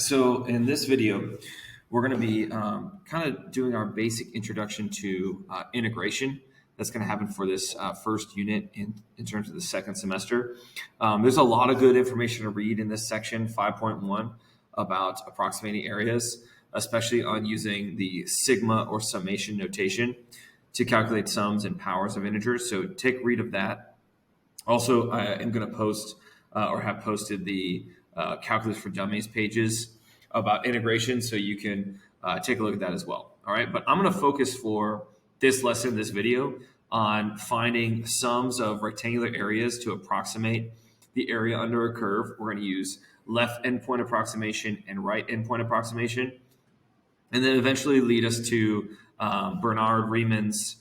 So in this video, we're going to be kind of doing our basic introduction to integration. That's going to happen for this first unit in terms of the second semester. There's a lot of good information to read in this section, 5.1, about approximating areas, especially on using the sigma or summation notation to calculate sums and powers of integers. So take a read of that. Also, I am going to post or have posted the Calculus for Dummies pages about integration, so you can take a look at that as well. All right, but I'm going to focus for this lesson, this video, on finding sums of rectangular areas to approximate the area under a curve. We're going to use left endpoint approximation and right endpoint approximation, and then eventually lead us to Bernard Riemann's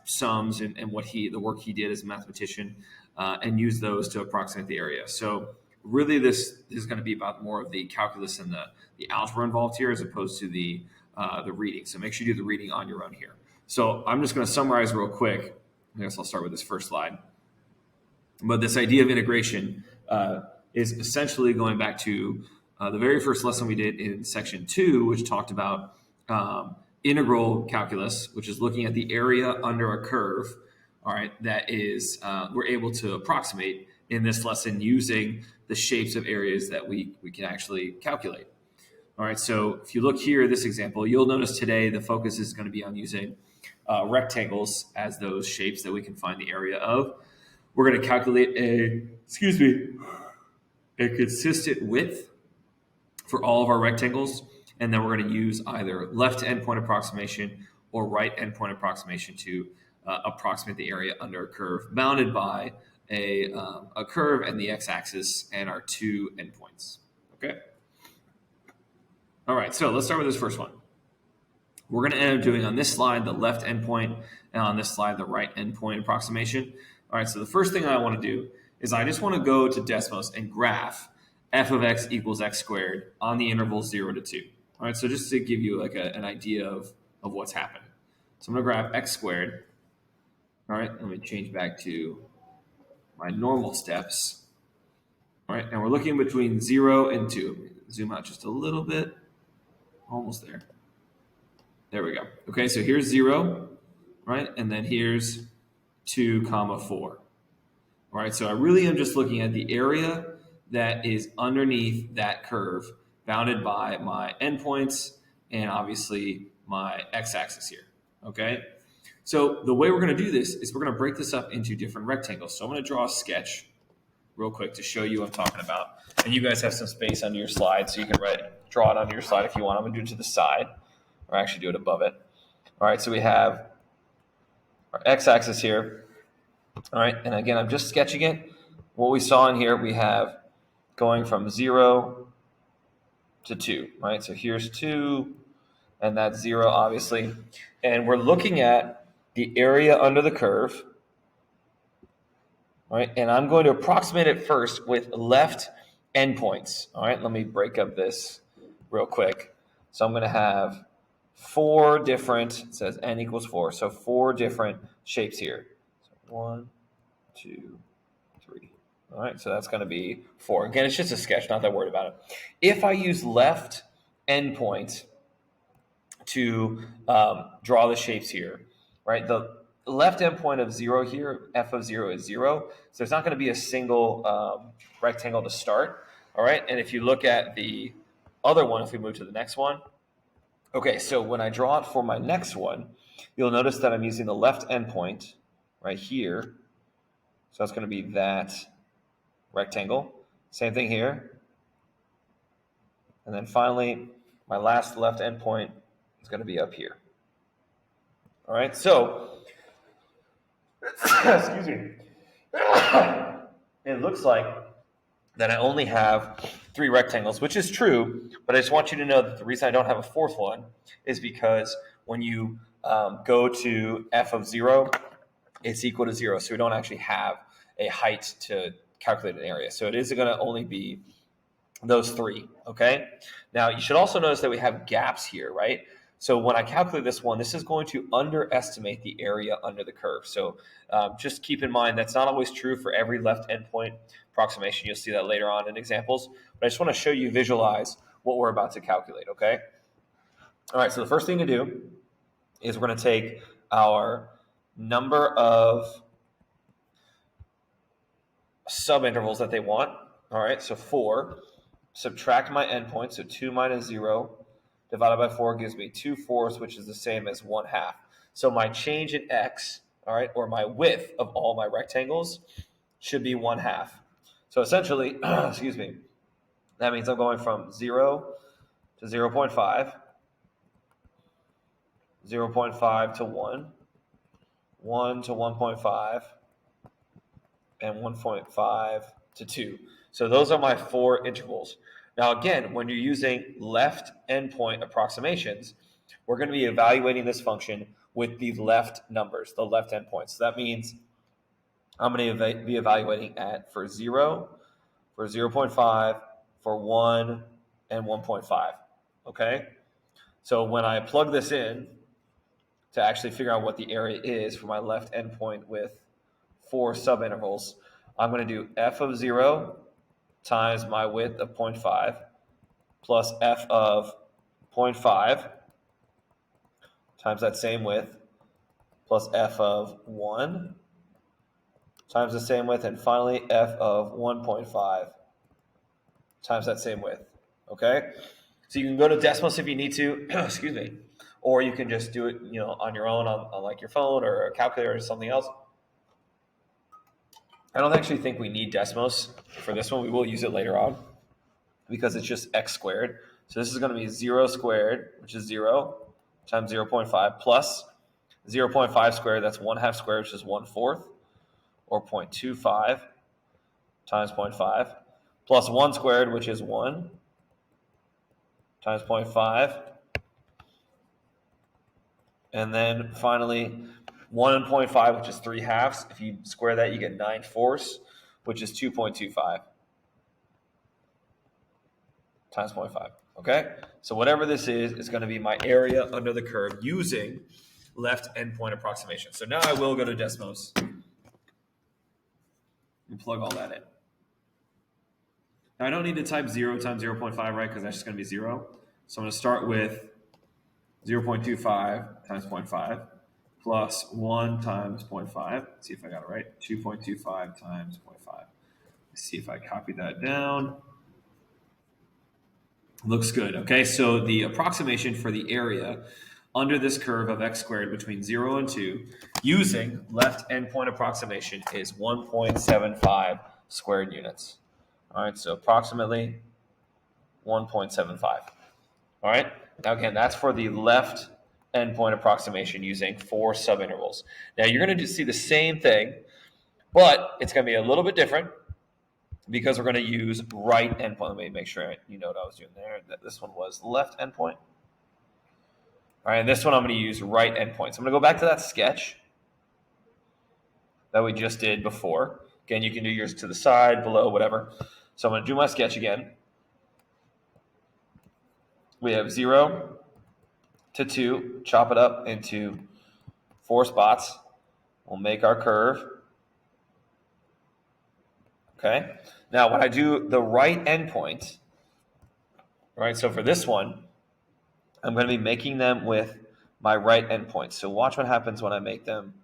sums and the work he did as a mathematician, and use those to approximate the area. So really, this is going to be about more of the calculus and the algebra involved here, as opposed to the reading. So make sure you do the reading on your own here. So I'm just going to summarize real quick. I guess I'll start with this first slide. But this idea of integration is essentially going back to the very first lesson we did in section 2, which talked about integral calculus, which is looking at the area under a curve. All right, that is we're able to approximate in this lesson using the shapes of areas that we can actually calculate. All right, so if you look here at this example, you'll notice today the focus is going to be on using rectangles as those shapes that we can find the area of. We're going to calculate a consistent width for all of our rectangles, and then we're going to use either left endpoint approximation or right endpoint approximation to approximate the area under a curve bounded by a curve and the x-axis and our two endpoints. Okay. All right, so let's start with this first one. We're going to end up doing on this slide the left endpoint, and on this slide the right endpoint approximation. All right, so the first thing I want to do is I just want to go to Desmos and graph f of x equals x squared on the interval 0 to 2. All right, so just to give you like an idea of what's happened. So I'm going to graph x squared. All right, let me change back to my normal steps. All right, and we're looking between 0 and 2. Zoom out just a little bit. Almost there. There we go. Okay, so here's 0, right? And then here's 2, 4. All right, so I really am just looking at the area that is underneath that curve, bounded by my endpoints and obviously my x-axis here, okay? So the way we're going to do this is we're going to break this up into different rectangles. So I'm going to draw a sketch real quick to show you what I'm talking about. And you guys have some space under your slide, so you can draw it onto your slide if you want. I'm going to do it to the side, or actually do it above it. All right, so we have our x-axis here. All right, and again, I'm just sketching it. What we saw in here, we have going from 0 to 2, right? So here's 2, and that's 0, obviously. And we're looking at the area under the curve, all right? And I'm going to approximate it first with left endpoints. All right, let me break up this real quick. So I'm going to have 4 different, it says n equals 4, so 4 different shapes here. So 1, 2, 3. All right, so that's going to be 4. Again, it's just a sketch, not that worried about it. If I use left endpoint to draw the shapes here, right, the left endpoint of 0 here, f of 0 is 0, so there's not going to be a single rectangle to start. All right, and if you look at the other one, if we move to the next one, okay, so when I draw it for my next one, you'll notice that I'm using the left endpoint right here. So that's going to be that rectangle. Same thing here. And then finally, my last left endpoint is going to be up here. All right, so, excuse me. It looks like that I only have 3 rectangles, which is true, but I just want you to know that the reason I don't have a 4th one is because when you go to f of 0, it's equal to 0, so we don't actually have a height to calculate an area. So it is going to only be those 3, okay? Now, you should also notice that we have gaps here, right? So when I calculate this one, this is going to underestimate the area under the curve. So just keep in mind that's not always true for every left endpoint approximation. You'll see that later on in examples. But I just want to show you, visualize what we're about to calculate, okay? All right, so the first thing to do is we're going to take our number of subintervals that they want. All right, so 4, subtract my endpoint, so 2 minus 0 divided by 4 gives me 2/4, which is the same as 1/2. So my change in x, all right, or my width of all my rectangles should be 1/2. So essentially, excuse me, that means I'm going from 0 to 0.5, 0.5 to 1, 1 to 1.5, and 1.5 to 2. So those are my 4 intervals. Now again, when you're using left endpoint approximations, we're going to be evaluating this function with the left numbers, the left endpoints. So that means I'm going to be evaluating for 0, for 0.5, for 1, and 1.5. Okay? So when I plug this in to actually figure out what the area is for my left endpoint with 4 subintervals, I'm going to do f of 0 times my width of 0.5 plus f of 0.5 times that same width plus f of 1 times the same width, and finally f of 1.5 times that same width. Okay? So you can go to Desmos if you need to, excuse me, or you can just do it, on your own on like your phone or a calculator or something else. I don't actually think we need Desmos for this one. We will use it later on because it's just x squared. So this is going to be 0 squared, which is 0, times 0.5 plus 0.5 squared, that's 1/2 squared, which is 1/4, or 0.25 times 0.5, plus 1 squared, which is 1, times 0.5. And then finally, 1.5, which is 3/2. If you square that, you get 9/4, which is 2.25 times 0.5. Okay? So whatever this is going to be my area under the curve using left endpoint approximation. So now I will go to Desmos and plug all that in. Now I don't need to type 0 times 0.5, right? Because that's just going to be 0. So I'm going to start with 0.25 times 0.5 plus 1 times 0.5. Let's see if I got it right. 2.25 times 0.5. Let's see if I copy that down. Looks good. Okay, so the approximation for the area under this curve of x squared between 0 and 2 using left endpoint approximation is 1.75 squared units. All right, so approximately 1.75. All right, now again, that's for the left endpoint approximation using 4 subintervals. Now you're going to see the same thing, but it's going to be a little bit different because we're going to use right endpoint. Let me make sure you know what I was doing there. This one was left endpoint. All right, and this one I'm going to use right endpoint. So I'm going to go back to that sketch that we just did before. Again, you can do yours to the side, below, whatever. So I'm going to do my sketch again. We have 0 to 2, chop it up into 4 spots. We'll make our curve. Okay. Now, when I do the right endpoint, right, so for this one, I'm going to be making them with my right endpoint. So watch what happens when I make them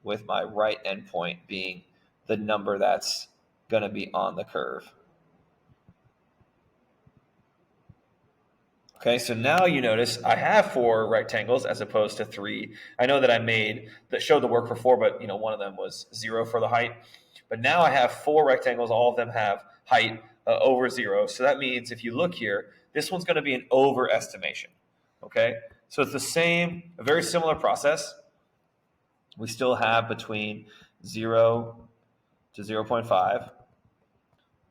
with my right endpoint being the number that's going to be on the curve. Okay, so now you notice I have 4 rectangles as opposed to 3. I know that I showed the work for 4, but one of them was 0 for the height. But now I have 4 rectangles. All of them have height over 0. So that means if you look here, this one's going to be an overestimation. Okay, so it's a very similar process. We still have between 0 to 0.5,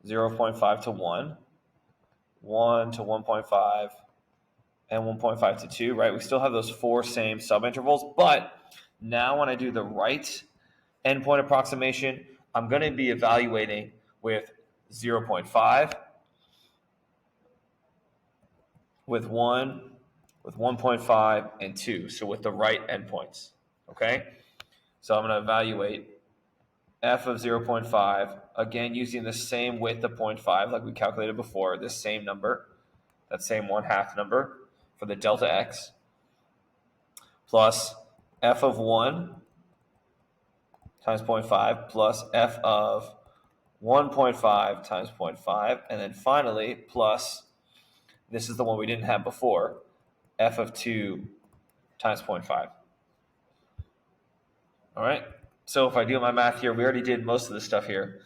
0.5 to 1, 1 to 1.5, and 1.5 to 2, right? We still have those 4 same subintervals, but now when I do the right endpoint approximation, I'm going to be evaluating with 0.5, with 1, with 1.5, and 2, so with the right endpoints, okay? So I'm going to evaluate f of 0.5, again using the same width of 0.5 like we calculated before, this same number. that same 1/2 number for the delta x, plus f of 1 times 0.5 plus f of 1.5 times 0.5, and then finally plus, this is the one we didn't have before, f of 2 times 0.5. All right, so if I do my math here, we already did most of the stuff here.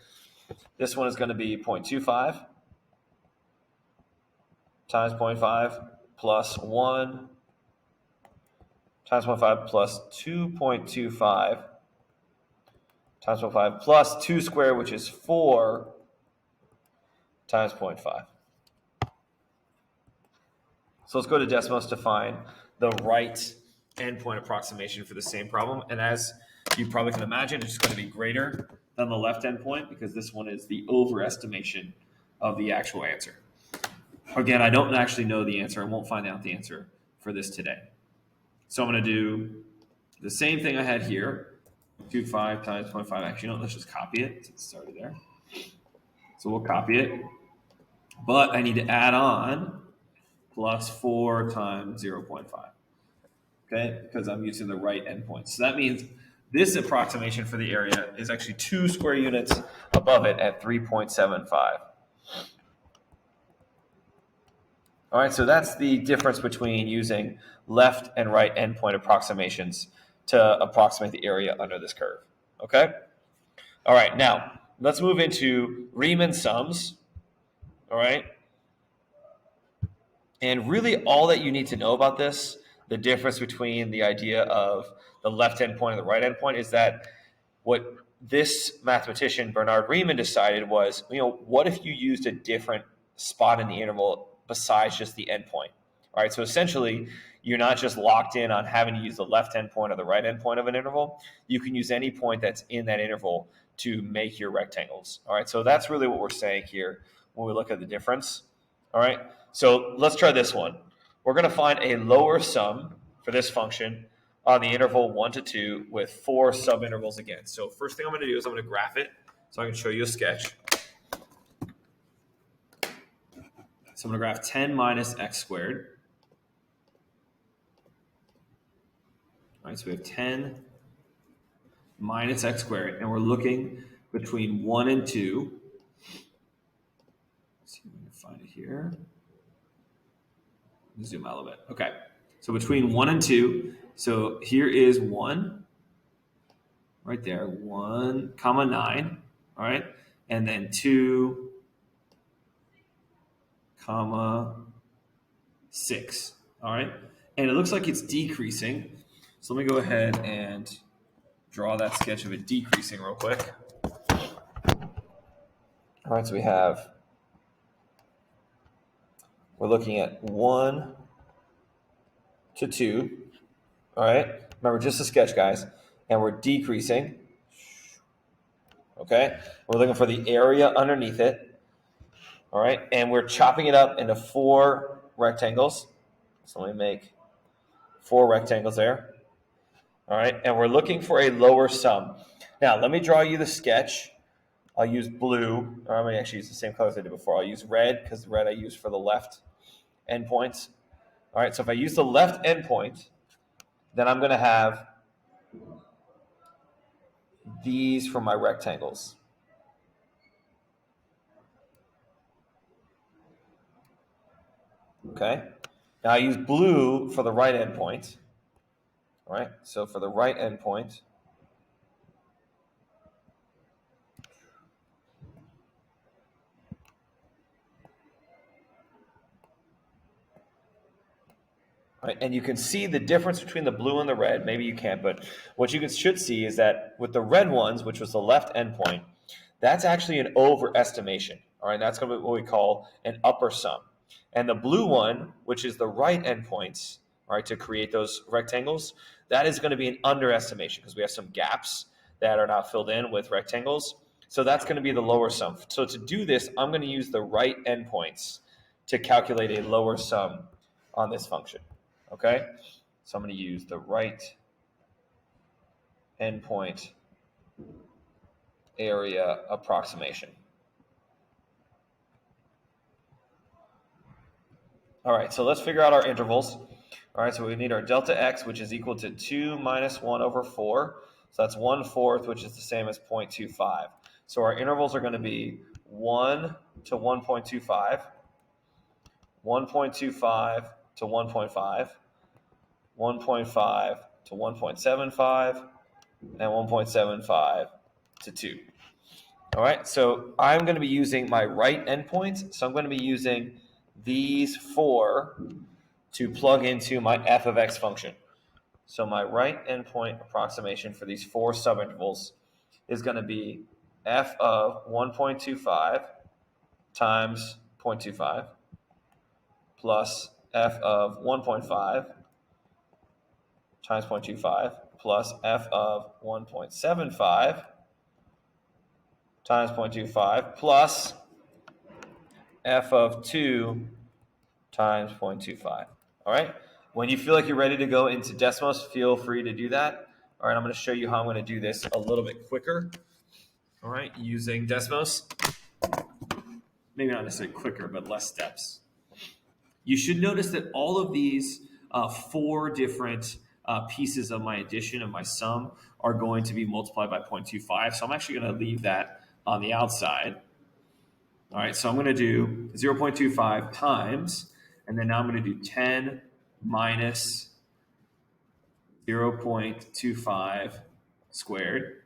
This one is going to be 0.25 times 0.5 plus 1 times 0.5 plus 2.25 times 0.5 plus 2 squared, which is 4 times 0.5. So let's go to Desmos to find the right endpoint approximation for the same problem. And as you probably can imagine, it's going to be greater than the left endpoint because this one is the overestimation of the actual answer. Again, I don't actually know the answer. I won't find out the answer for this today. So I'm going to do the same thing I had here. 2.5 times 0.5. Actually, no, let's just copy it. It started there. So we'll copy it. But I need to add on plus 4 times 0.5. Okay, because I'm using the right endpoint. So that means this approximation for the area is actually 2 square units above it at 3.75. All right, so that's the difference between using left and right endpoint approximations to approximate the area under this curve. Okay? All right, now let's move into Riemann sums. All right? And really all that you need to know about this, the difference between the idea of the left endpoint and the right endpoint, is that what this mathematician, Bernard Riemann, decided was, what if you used a different spot in the interval besides just the endpoint? All right, so essentially, you're not just locked in on having to use the left endpoint or the right endpoint of an interval. You can use any point that's in that interval to make your rectangles. All right, so that's really what we're saying here when we look at the difference. All right, so let's try this one. We're going to find a lower sum for this function on the interval 1 to 2 with 4 subintervals again. So first thing I'm going to do is I'm going to graph it so I can show you a sketch. So I'm going to graph 10 minus x squared. All right, so we have 10 minus x squared, and we're looking between 1 and 2. Let's see if we can find it here. Zoom out a little bit. Okay, so between 1 and 2, so here is 1, right there, 1 comma 9, all right, and then 2 comma 6, all right, and it looks like it's decreasing. So let me go ahead and draw that sketch of it decreasing real quick. All right, so we're looking at 1 to 2, all right? Remember, just a sketch, guys. And we're decreasing, okay? We're looking for the area underneath it, all right? And we're chopping it up into 4 rectangles. So let me make 4 rectangles there, all right? And we're looking for a lower sum. Now, let me draw you the sketch. I'll use blue, or I'm going to actually use the same colors I did before. I'll use red, because the red I use for the left endpoints. All right, so if I use the left endpoint, then I'm going to have these for my rectangles. Okay, now I use blue for the right endpoint. All right, so for the right endpoint, right, and you can see the difference between the blue and the red. Maybe you can't, but what you should see is that with the red ones, which was the left endpoint, that's actually an overestimation. All right, that's going to be what we call an upper sum. And the blue one, which is the right endpoints, all right, to create those rectangles, that is going to be an underestimation because we have some gaps that are not filled in with rectangles. So that's going to be the lower sum. So to do this, I'm going to use the right endpoints to calculate a lower sum on this function. Okay, so I'm going to use the right endpoint area approximation. All right, so let's figure out our intervals. All right, so we need our delta x, which is equal to 2 minus 1 over 4. So that's 1/4, which is the same as 0.25. So our intervals are going to be 1 to 1.25, 1.25 to 1.5, 1.5 to 1.75, and 1.75 to 2. All right, so I'm going to be using my right endpoints. So I'm going to be using these 4 to plug into my f of x function. So my right endpoint approximation for these 4 subintervals is going to be f of 1.25 times 0.25 plus f of 1.5 times 0.25 plus f of 1.75 times 0.25 plus f of 2 times 0.25. All right? When you feel like you're ready to go into Desmos, feel free to do that. All right, I'm going to show you how I'm going to do this a little bit quicker. All right, using Desmos. Maybe not necessarily quicker, but less steps. You should notice that all of these 4 different pieces of my addition, of my sum, are going to be multiplied by 0.25. So I'm actually going to leave that on the outside. All right, so I'm going to do 0.25 times, and then now I'm going to do 10 minus 0.25 squared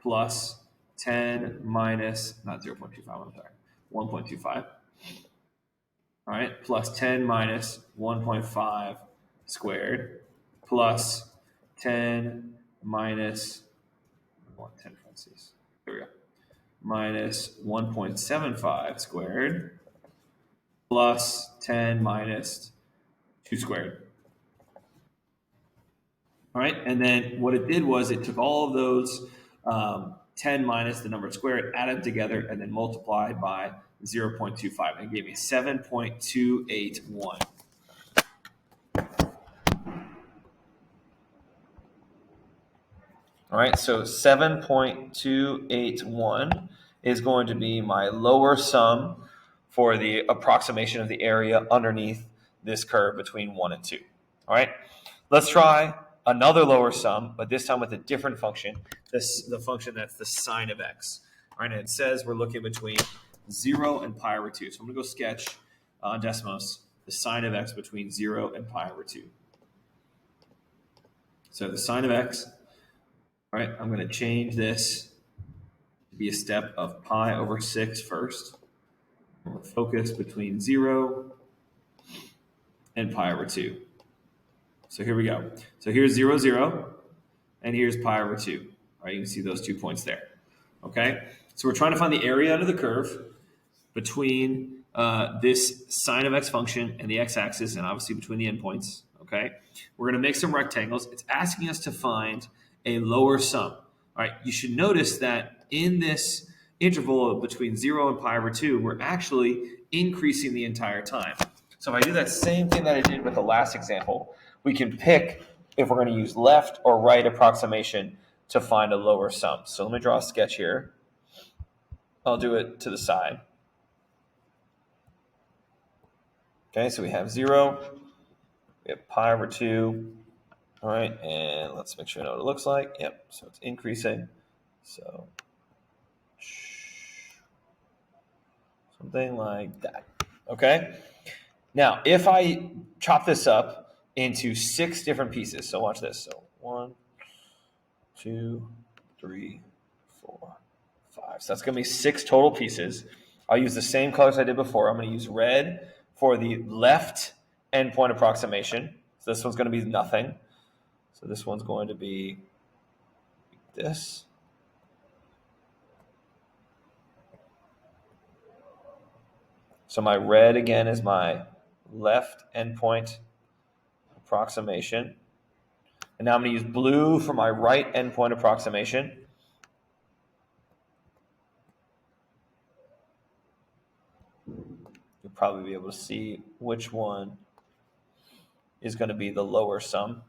plus 10 minus, not 0.25, I'm sorry, 1.25. All right, plus 10 minus 1.5 squared plus 10 minus, I want 10 parentheses. There we go. Minus 1.75 squared plus 10 minus 2 squared. All right, and then what it did was it took all of those 10 minus the number squared, added together, and then multiplied by 0.25. And it gave me 7.281. All right, so 7.281 is going to be my lower sum for the approximation of the area underneath this curve between 1 and 2. All right, let's try another lower sum, but this time with a different function, the function that's the sine of x. All right, and it says we're looking between 0 and pi over 2. So I'm going to go sketch on Desmos the sine of x between 0 and pi over 2. So the sine of x, all right, I'm going to change this to be a step of pi over 6 first. I'm going to focus between 0 and pi over 2. So here we go. So here's 0, 0, and here's pi over 2. All right, you can see those 2 points there. Okay, so we're trying to find the area under the curve between this sine of x function and the x-axis, and obviously between the endpoints. Okay, we're going to make some rectangles. It's asking us to find a lower sum. All right, you should notice that in this interval between 0 and pi over 2, we're actually increasing the entire time. So if I do that same thing that I did with the last example, we can pick if we're going to use left or right approximation to find a lower sum. So let me draw a sketch here. I'll do it to the side. Okay, so we have 0, we have pi over 2. All right, and let's make sure I know what it looks like. Yep, so it's increasing. So something like that. Okay, now if I chop this up into 6 different pieces, so watch this. So 1, 2, 3, 4, 5. So that's going to be 6 total pieces. I'll use the same colors I did before. I'm going to use red for the left endpoint approximation. So this one's going to be nothing. So this one's going to be this. So my red, again, is my left endpoint approximation. And now I'm going to use blue for my right endpoint approximation. You'll probably be able to see which one is going to be the lower sum.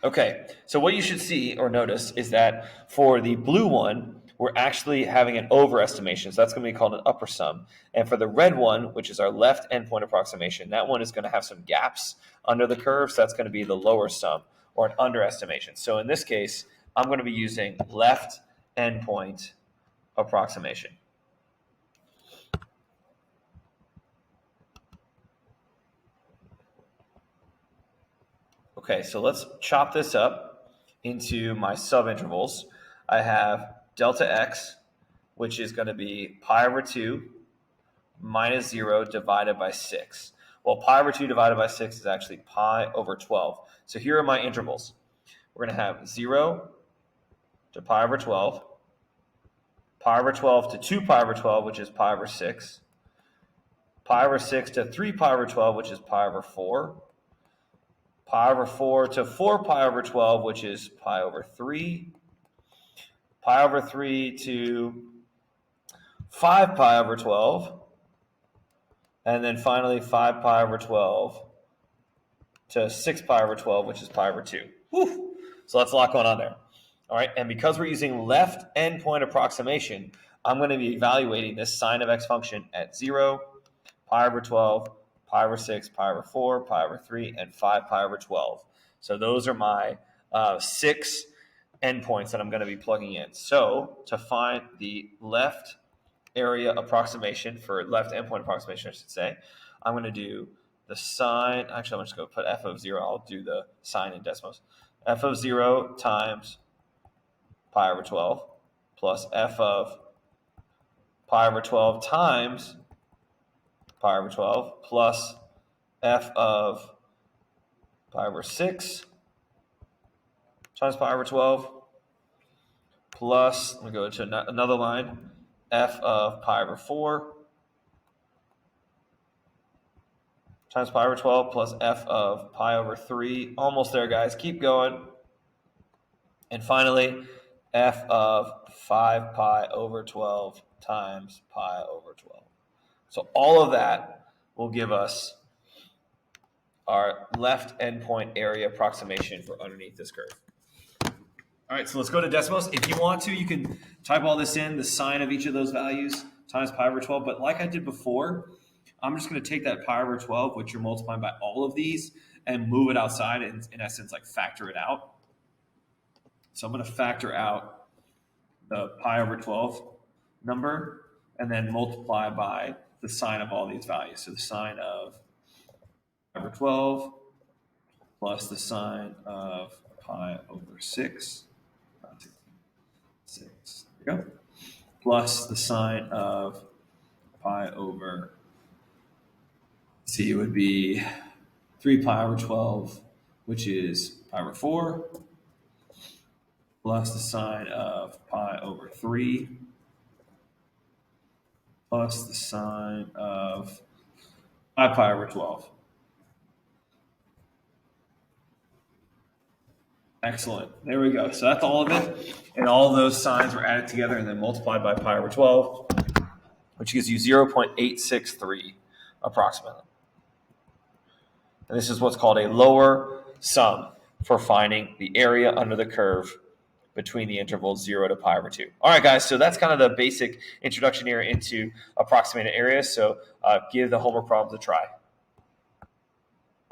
Okay, so what you should see or notice is that for the blue one, we're actually having an overestimation. So that's going to be called an upper sum. And for the red one, which is our left endpoint approximation, that one is going to have some gaps under the curve. So that's going to be the lower sum or an underestimation. So in this case, I'm going to be using left endpoint approximation. Okay, so let's chop this up into my subintervals. I have delta x, which is going to be pi over 2 minus 0 divided by 6. Well, pi over 2 divided by 6 is actually pi over 12. So here are my intervals. We're going to have 0 to pi over 12, pi over 12 to 2 pi over 12, which is pi over 6, pi over 6 to 3 pi over 12, which is pi over 4, pi over 4 to 4 pi over 12, which is pi over 3, pi over 3 to 5 pi over 12, and then finally 5 pi over 12 to 6 pi over 12, which is pi over 2. Whew. So that's a lot going on there. All right, and because we're using left endpoint approximation, I'm going to be evaluating this sine of x function at 0, pi over 12, pi over 6, pi over 4, pi over 3, and 5 pi over 12. So those are my 6 endpoints that I'm going to be plugging in. So to find the left area approximation, for left endpoint approximation, I should say, I'm going to do the sine. Actually, I'm just going to put f of 0. I'll do the sine in Desmos. F of 0 times pi over 12 plus f of pi over 12 times pi over 12 plus f of pi over 6 times pi over 12 plus, I'm going to go to another line, f of pi over 4 times pi over 12 plus f of pi over 3. Almost there, guys. Keep going. And finally, f of 5 pi over 12 times pi over 12. So all of that will give us our left endpoint area approximation for underneath this curve. All right, so let's go to Desmos. If you want to, you can type all this in, the sine of each of those values times pi over 12. But like I did before, I'm just going to take that pi over 12, which you're multiplying by all of these, and move it outside and, in essence, like factor it out. So I'm going to factor out the pi over 12 number and then multiply by the sine of all these values. So the sine of pi over 12 plus the sine of pi over 6. 6. There we go. Plus the sine of pi over, see, it would be 3 pi over 12, which is pi over 4, plus the sine of pi over 3, plus the sine of 5 pi over 12. Excellent. There we go. So that's all of it. And all of those signs were added together and then multiplied by pi over 12, which gives you 0.863 approximately. And this is what's called a lower sum for finding the area under the curve between the intervals 0 to pi over 2. All right, guys, so that's kind of the basic introduction here into approximated areas. So give the homework problems a try.